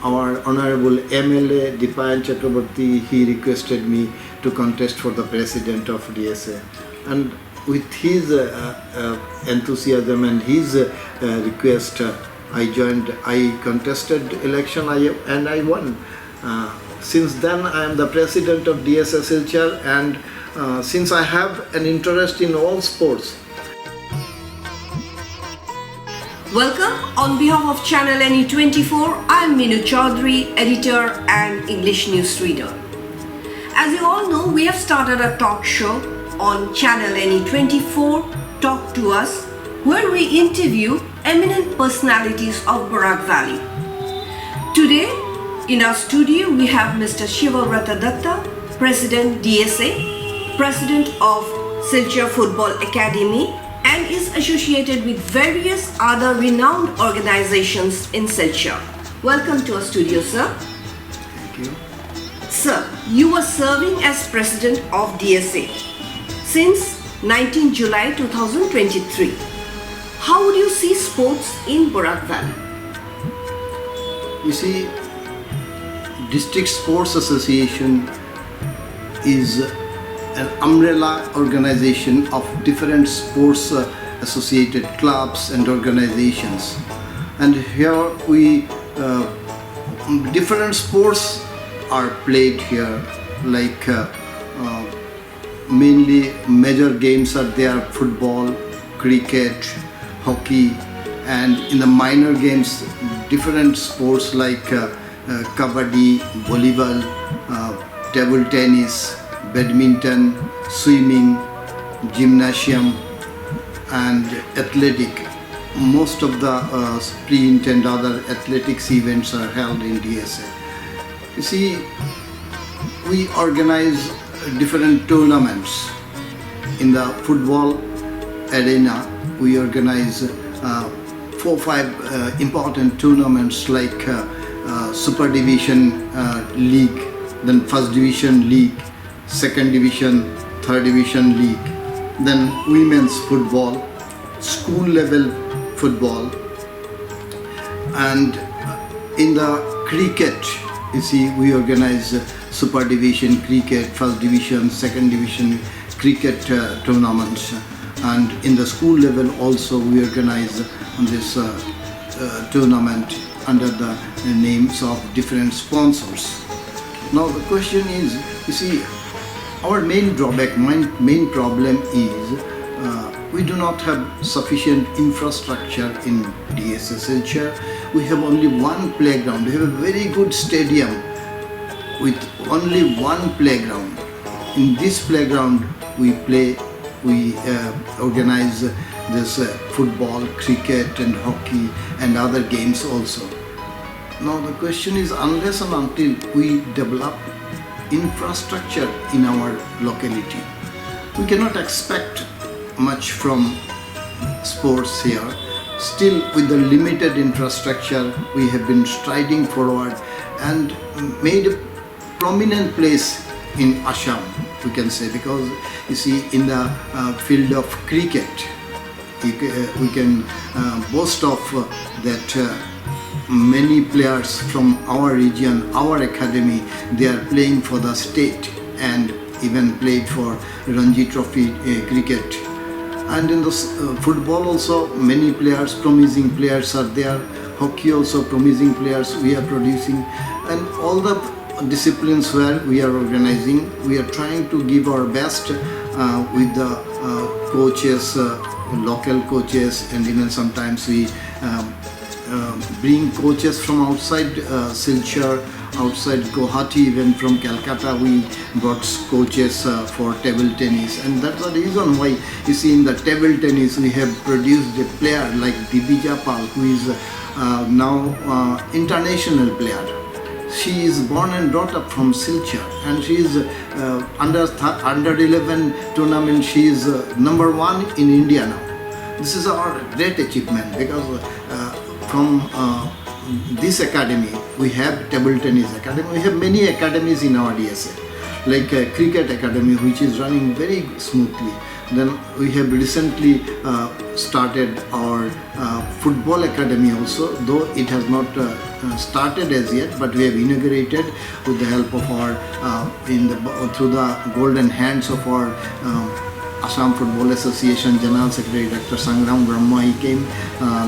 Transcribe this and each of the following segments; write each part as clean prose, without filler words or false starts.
Our Honorable MLA Dipayan Chakraborty, he requested me to contest for the President of DSA. And with his enthusiasm and his request, I contested election and I won. Since then I am the President of DSA Silchar, and since I have an interest in all sports. Welcome on behalf of Channel NE24. I am Minu Chaudhary, editor and English news reader. As you all know, we have started a talk show on Channel NE24, Talk to Us, where we interview eminent personalities of Barak Valley. Today, in our studio, we have Mr. Shibabrata Dutta, President DSA, President of Silchar Football Academy, and is associated with various other renowned organizations in Silchar. Welcome to our studio, sir. Thank you. Sir, you were serving as President of DSA since 19 July 2023. How would you see sports in Barak Valley? You see, District Sports Association is an umbrella organization of different sports associated clubs and organizations, and here we different sports are played here, like mainly major games are there: football, cricket, hockey, and in the minor games different sports like kabaddi, volleyball, table tennis, badminton, swimming, gymnasium, and athletic. Most of the sprint and other athletics events are held in DSA. You see, we organize different tournaments. In the football arena, we organize 4-5 important tournaments like Super Division League, then First Division League, Second Division, Third Division League, then women's football, school level football, and in the cricket, you see, we organize Super Division cricket, First Division, Second Division cricket tournaments, and in the school level also we organize this tournament under the names of different sponsors. Now the question is, you see, our main drawback, main problem is we do not have sufficient infrastructure in DSA Silchar. We have only one playground. We have a very good stadium with only one playground. In this playground we organize this football, cricket and hockey and other games also. Now the question is, unless and until we develop infrastructure in our locality, we cannot expect much from sports here. Still, with the limited infrastructure, we have been striding forward and made a prominent place in Assam, we can say, because you see, in the field of cricket, we can boast of that many players from our region, our academy, they are playing for the state and even played for Ranji Trophy cricket. And in the football also, many players, promising players are there. Hockey also, promising players we are producing. And all the disciplines where we are organizing, we are trying to give our best with the coaches, local coaches, and even sometimes we bring coaches from outside Silchar, outside Guwahati, even from Calcutta we brought coaches for table tennis, and that's the reason why you see in the table tennis we have produced a player like Dibija Pal, who is now international player. She is born and brought up from Silchar, and she is under 11 tournament. She is number 1 in India now. This is our great achievement, because from this academy, we have table tennis academy, we have many academies in our DSA, like Cricket Academy, which is running very smoothly. Then we have recently started our football academy also, though it has not started as yet, but we have inaugurated with the help of our through the golden hands of our Assam Football Association General Secretary Dr. Sangram Brahma. He came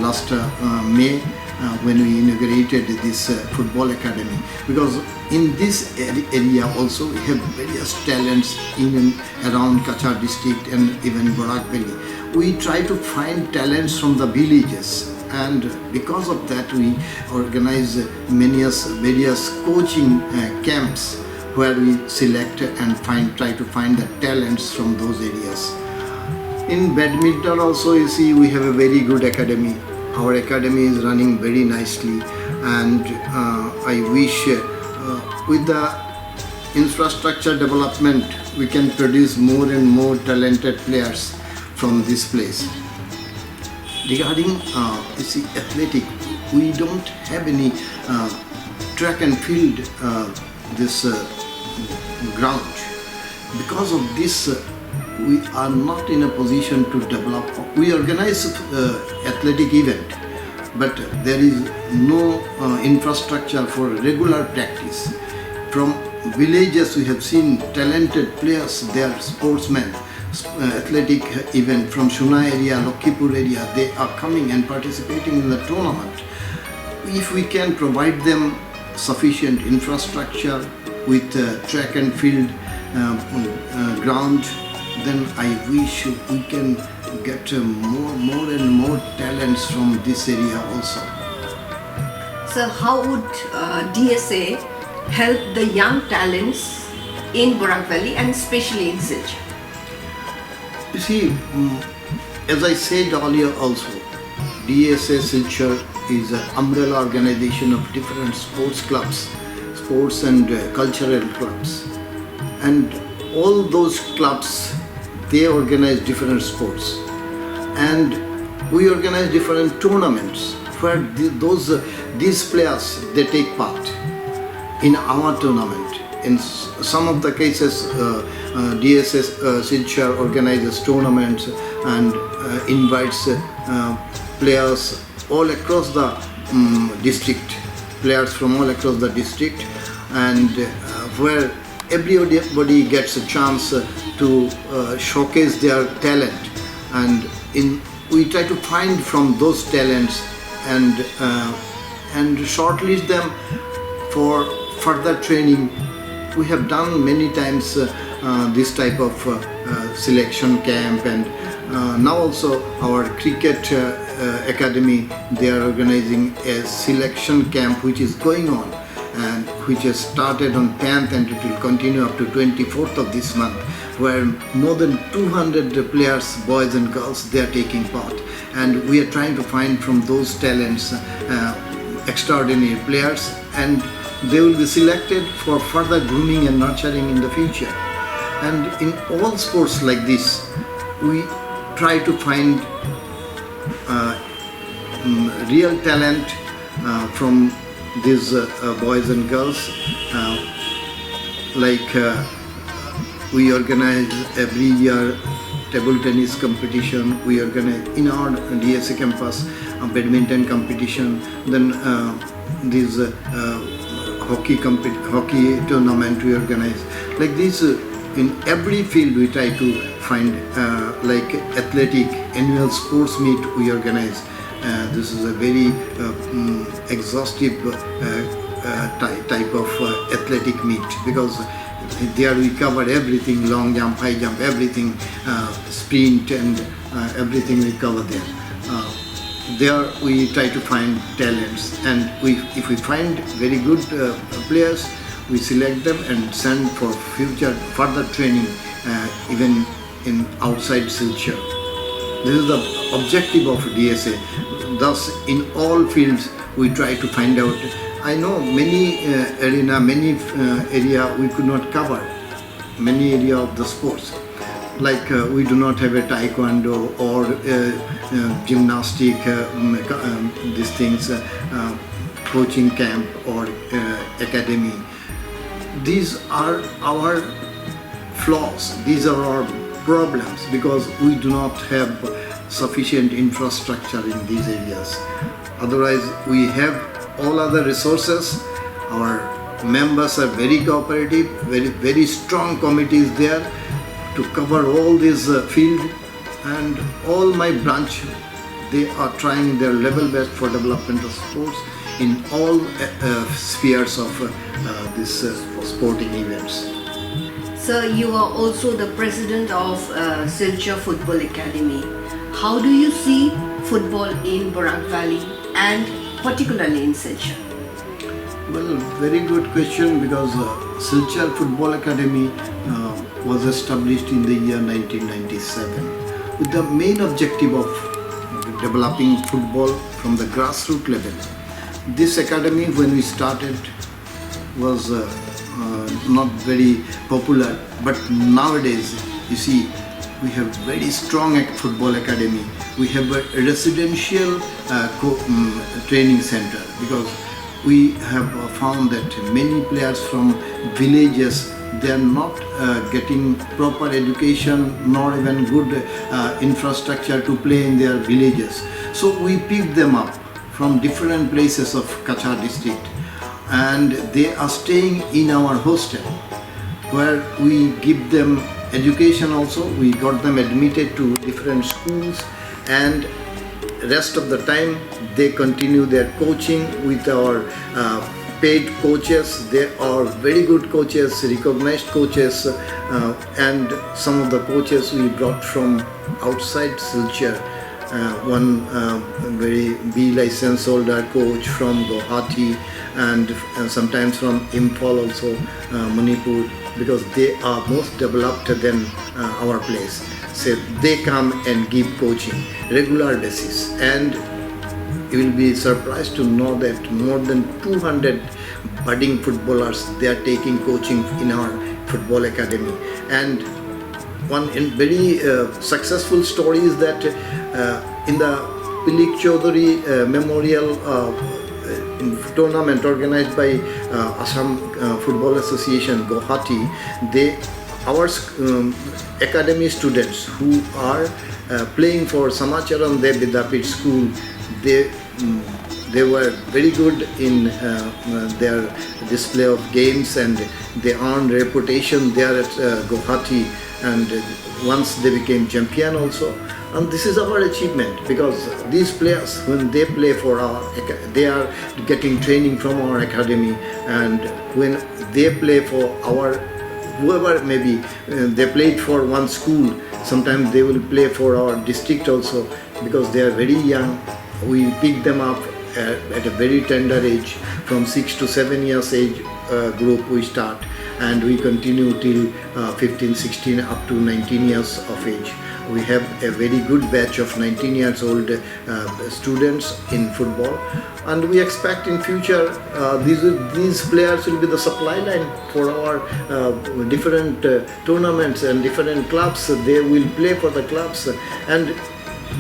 last May when we inaugurated this football academy, because in this area also we have various talents in and around Kachar district and even Barak Valley. We try to find talents from the villages, and because of that we organize various coaching camps where we select and try to find the talents from those areas. In badminton also, you see, we have a very good academy. Our academy is running very nicely, and I wish with the infrastructure development we can produce more and more talented players from this place. Regarding you see, athletic, we don't have any track and field ground. Because of this, we are not in a position to develop. We organize athletic event, but there is no infrastructure for regular practice. From villages we have seen talented players, they are sportsmen, athletic event from Shuna area, Lakhipur area, they are coming and participating in the tournament. If we can provide them sufficient infrastructure with track and field ground, then I wish we can get more and more talents from this area also. So how would DSA help the young talents in Barak Valley and especially in Silchar? You see, as I said earlier also, DSA Silchar is an umbrella organization of different sports clubs, sports and cultural clubs, and all those clubs, they organize different sports, and we organize different tournaments where these players, they take part in our tournament. In some of the cases, DSA Silchar organizes tournaments and invites players all across the district, players from all across the district, and where everybody gets a chance to showcase their talent, and we try to find from those talents and shortlist them for further training. We have done many times this type of selection camp, and now also our cricket academy, they are organizing a selection camp which is going on, and which has started on 10th and it will continue up to 24th of this month, where more than 200 players, boys and girls, they are taking part, and we are trying to find from those talents extraordinary players, and they will be selected for further grooming and nurturing in the future. And in all sports like this, we try to find real talent from these boys and girls. We organize every year table tennis competition, we organize in our DSA campus badminton competition, then this hockey tournament we organize. Like this, in every field we try to find like athletic annual sports meet we organize. This is a very exhaustive type of athletic meet, because there we cover everything, long jump, high jump, everything, sprint and everything we cover there. There we try to find talents, and if we find very good players, we select them and send for further training even in outside Silchar. This is the objective of DSA. Thus, in all fields we try to find out. I know many area we could not cover, many area of the sports. Like we do not have a taekwondo or gymnastic, these things, coaching camp or academy. These are our flaws, these are our problems because we do not have sufficient infrastructure in these areas. Otherwise, we have all other resources. Our members are very cooperative, very strong committees there to cover all this field, and all my branch, they are trying their level best for development of sports in all spheres of these sporting events. Sir, you are also the president of Silchar Football Academy. How do you see football in Barak Valley and particularly in Silchar? Well, very good question, because Silchar Football Academy was established in the year 1997 with the main objective of developing football from the grassroots level. This academy, when we started, was not very popular, but nowadays you see we have very strong football academy. We have a residential training center, because we have found that many players from villages, they are not getting proper education nor even good infrastructure to play in their villages. So we pick them up from different places of Kachar district, and they are staying in our hostel, where we give them education also. We got them admitted to different schools, and rest of the time they continue their coaching with our paid coaches. They are very good coaches, recognized coaches, and some of the coaches we brought from outside Silchar. One very B license holder coach from Guwahati, and sometimes from Imphal also, Manipur, because they are most developed than our place. So they come and give coaching regular basis, and you will be surprised to know that more than 200 budding footballers, they are taking coaching in our football academy. And one very successful story is that in the Pilik Chaudhary Memorial tournament organized by Assam Football Association, Guwahati, our academy students who are playing for Samacharan Dev Vidyapit school, they were very good in their display of games, and they earned reputation there at Guwahati, and once they became champion also. And this is our achievement, because these players, when they play for they are getting training from our academy, and when they play for our whoever, maybe they played for one school, sometimes they will play for our district also, because they are very young. We pick them up at a very tender age, from 6 to 7 years age group we start, and we continue till 15, 16 up to 19 years of age. We have a very good batch of 19 years old students in football, and we expect in future these players will be the supply line for our different tournaments and different clubs. They will play for the clubs, and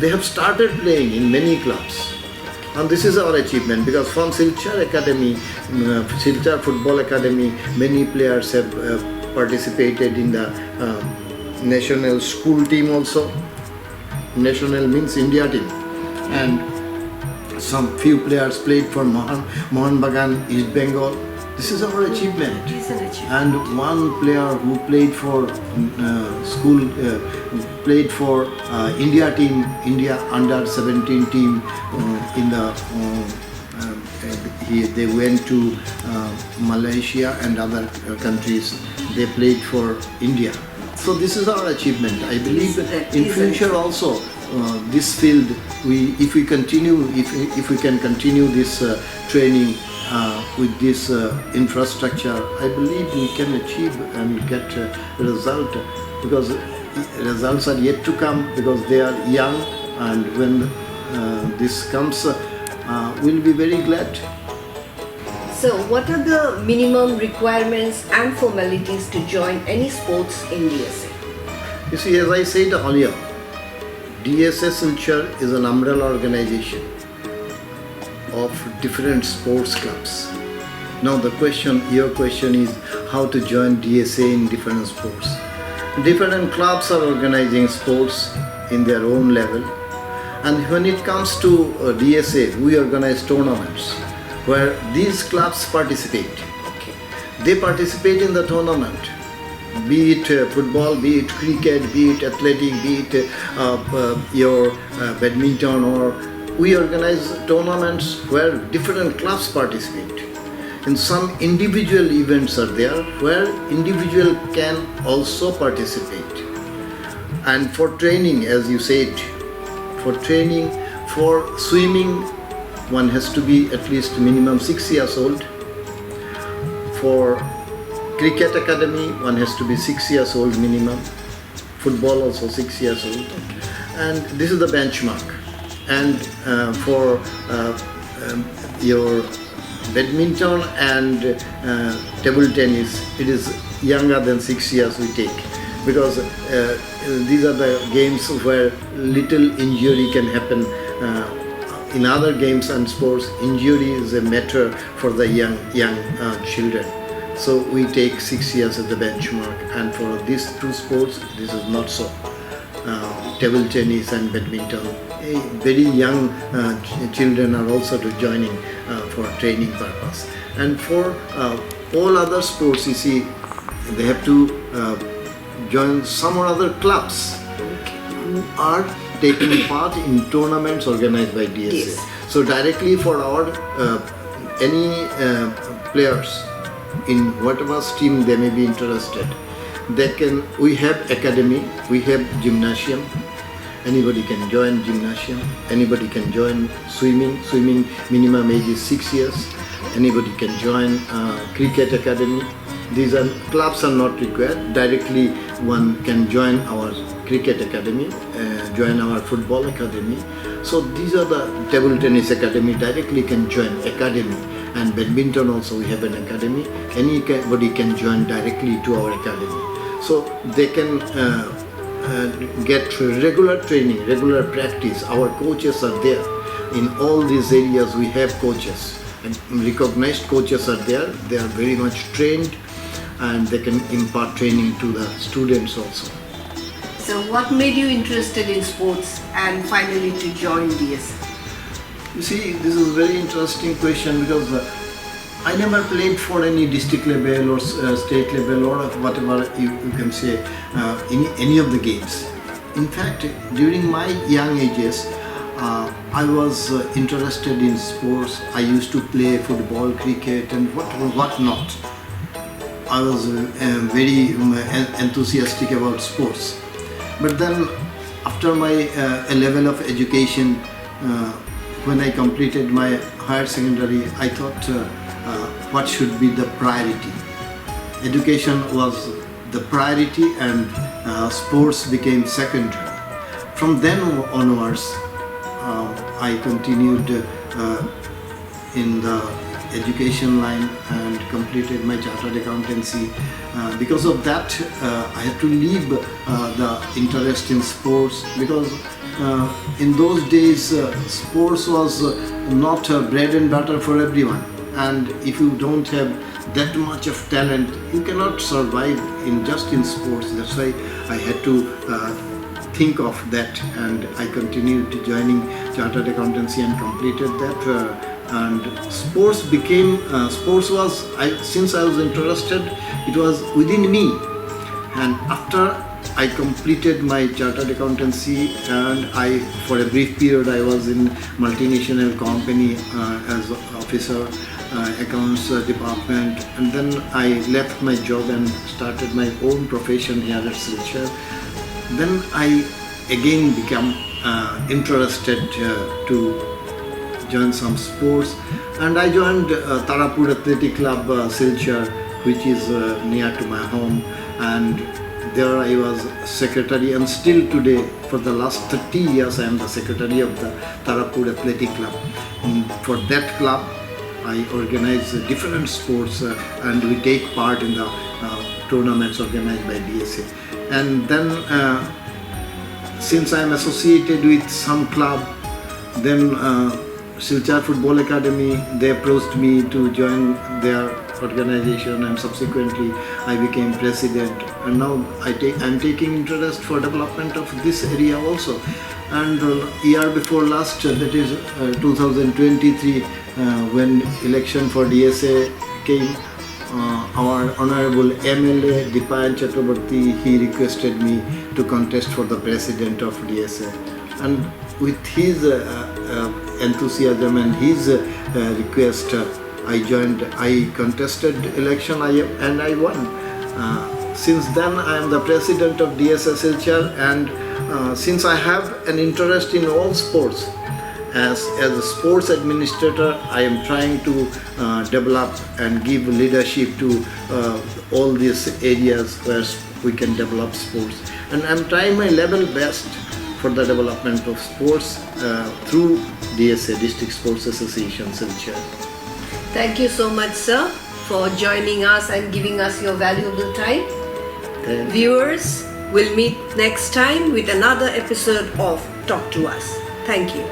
they have started playing in many clubs. And this is our achievement, because from Silchar Academy, Silchar Football Academy, many players have participated in the national school team also. National means India team, and some few players played for Mohan Bagan, East Bengal. This is our achievement. It is an achievement. And one player who played for school, played for India team, India under 17 team in the. They went to Malaysia and other countries. They played for India. So this is our achievement. I believe that in future also this field, if we can continue this training with this infrastructure, I believe we can achieve and get a result, because results are yet to come, because they are young, and when this comes, we'll be very glad. So, what are the minimum requirements and formalities to join any sports in DSA? You see, as I said earlier, DSA Silchar is an umbrella organization of different sports clubs. Now your question is how to join DSA in different sports. different clubs are organizing sports in their own level. And when it comes to DSA, we organize tournaments where these clubs participate. Okay. They participate in the tournament, be it football, be it cricket, be it athletic, be it your badminton, or we organize tournaments where different clubs participate. And some individual events are there where individual can also participate. And for training, as you said, for training, for swimming, one has to be at least minimum 6 years old. For cricket academy, one has to be 6 years old minimum. Football also 6 years old. And this is the benchmark. And for your badminton and table tennis, it is younger than 6 years we take, because these are the games where little injury can happen. In other games and sports, injury is a matter for the young children. So we take 6 years as the benchmark, and for these two sports, this is not so. Table tennis and badminton, very young children are also joining for training purpose. And for all other sports, you see, they have to join some or other clubs who are taking part in tournaments organized by DSA. Yes. So directly for our any players in whatever stream they may be interested, we have academy, we have gymnasium. Anybody can join gymnasium, anybody can join swimming minimum age is 6 years. Anybody can join cricket academy. These clubs are not required. Directly one can join our cricket academy, join our football academy. So these are the table tennis academy, directly can join academy. And badminton also we have an academy. Anybody can join directly to our academy. So they can get regular training, regular practice. Our coaches are there. In all these areas we have coaches, and recognized coaches are there. They are very much trained, and they can impart training to the students also. So what made you interested in sports and finally to join DSA? You see, this is a very interesting question, because I never played for any district level or state level or whatever you can say in any of the games. In fact, during my young ages, I was interested in sports. I used to play football, cricket, and what not. I was very enthusiastic about sports. But then, after my level of education, when I completed my higher secondary, I thought what should be the priority. Education was the priority, and sports became secondary. From then onwards, I continued in the education line and completed my chartered accountancy. Because of that, I had to leave the interest in sports, because in those days sports was not bread and butter for everyone, and if you don't have that much of talent, you cannot survive just in sports. That's why I had to think of that, and I continued joining chartered accountancy and completed that. And sports was, since I was interested, it was within me. And after I completed my chartered accountancy, and for a brief period I was in multinational company as officer, accounts department, and then I left my job and started my own profession here at Silchar. Then I again became interested to join some sports, and I joined Tarapur Athletic Club Silchar, which is near to my home, and there I was secretary, and still today for the last 30 years I am the secretary of the Tarapur Athletic Club. For that club I organize different sports and we take part in the tournaments organized by DSA. And then since I am associated with some club, then Silchar Football Academy, they approached me to join their organization, and subsequently I became president. And now I'm taking interest for development of this area also. And year before last, that is 2023, when election for DSA came, our honorable MLA Dipayan Chakraborty, he requested me to contest for the president of DSA, and with his enthusiasm and his request, I contested election and I won. Since then I am the president of DSA Silchar, and since I have an interest in all sports, as a sports administrator, I am trying to develop and give leadership to all these areas where we can develop sports. And I am trying my level best for the development of sports through DSA, District Sports Association Silchar. Thank you so much, sir, for joining us and giving us your valuable time. Viewers, we'll meet next time with another episode of Talk to Us. Thank you.